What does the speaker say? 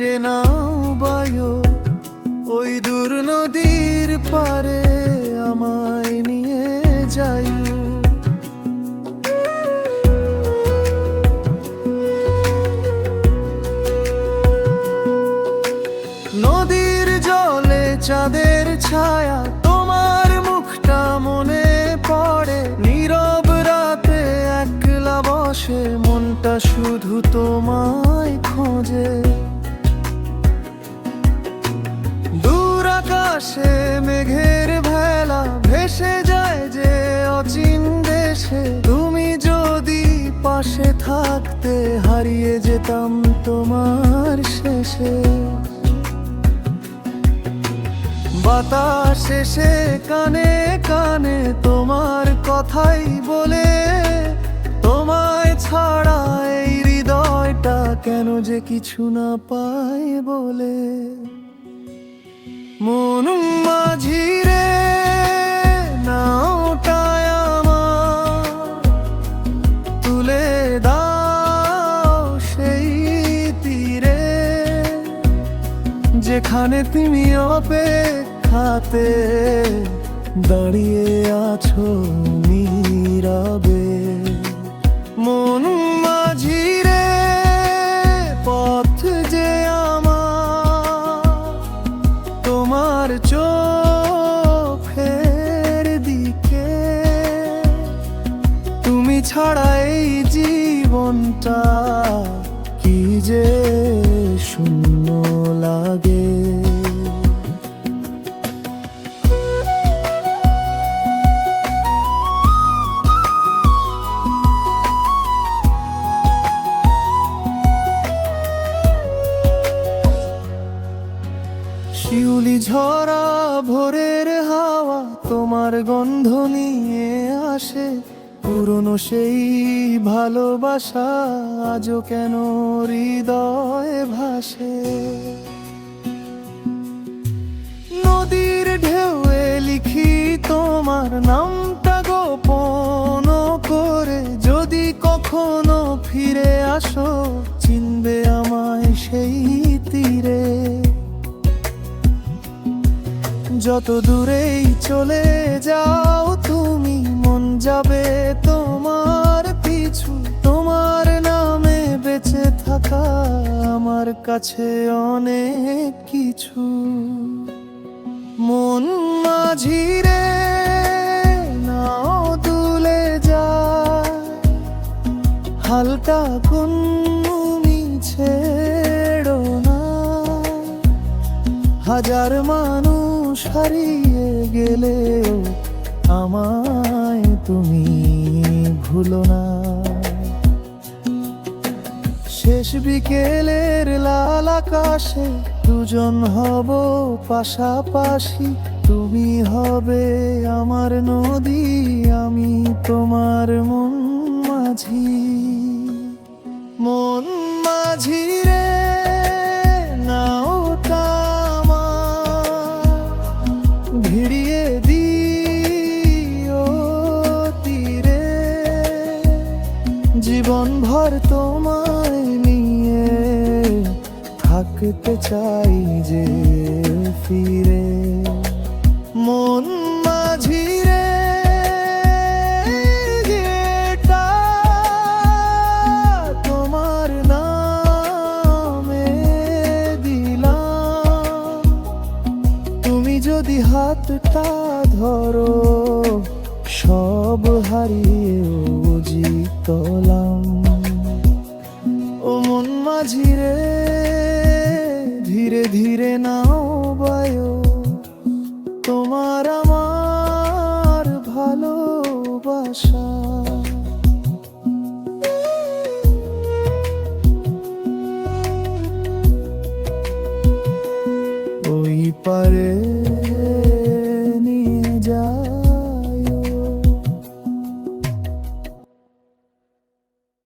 ধীরে নাও বায়ু, ওই দূর নদীর পারে আমায় নিয়ে যাই। নদীর জলে চাঁদের ছায়া, তোমার মুখটা মনে পড়ে। নীরব রাতে একলা বসে মনটা শুধু তোমায় খোঁজে। দূর আকাশে মেঘের ভেলা ভেসে যায় যে অচিন দেশে। তুমি যদি পাশে থাকতে হারিয়ে যেতাম তোমার শেষে। বাতাস এসে কানে কানে তোমার কথাই বলে, তোমায় ছাড়া এই হৃদয়টা কেন যে কিছু না পায় বলে। মন মাঝি রে নাওটায় আমার তুলে দাও সেই তীরে, যেখানে তুমি অপেক্ষাতে দাঁড়িয়ে আছো নীরবে। মন মাঝি রে পথ যে আমার তোমার চোখের দিকে। তুমি ছাড়া এই জীবনটা কি যে শূন্য লাগে। শিউলি ঝরা ভোরের হাওয়া তোমার গন্ধ নিয়ে আসে। পুরনো সেই ভালোবাসা আজও কেন হৃদয়ে ভাসে। নদীর ঢেউয়ে লিখি তোমার নামটা গোপন করে। যদি কখনো ফিরে আসো চিনবে আমায় সেই তীরে। যত দূরেই চলে যাও তুমি মন যাবে তোমার পিছু। তোমার নামে বেঁচে থাকা আমার কাছে অনেক কিছু। মন মাঝি রে নাও দুলে যায়, হালকা গুনগুনি ছেড়ো না। হাজার মানুষ হারিয়ে গেলেও আমায় তুমি ভুলো না। শেষ বিকেলের লাল আকাশে দুজন হব পাশাপাশি। তুমি হবে আমার নদী, আমি তোমার মন মাঝি। মন মাঝি রে নাওটা ভিড়িয়ে দিও তীরে। জীবন ভর তোমায় নিয়ে থাকতে চাই যে ফিরে। মন মাঝি রে এটা তোমার নামে দিলাম। তুমি যদি হাতটা ধরো সব হারিয়েও জিতলাম। ও মন মাঝি রে ধীরে ধীরে নাও বায়ু, তোমার আমার ভালোবাসা। ওই পারে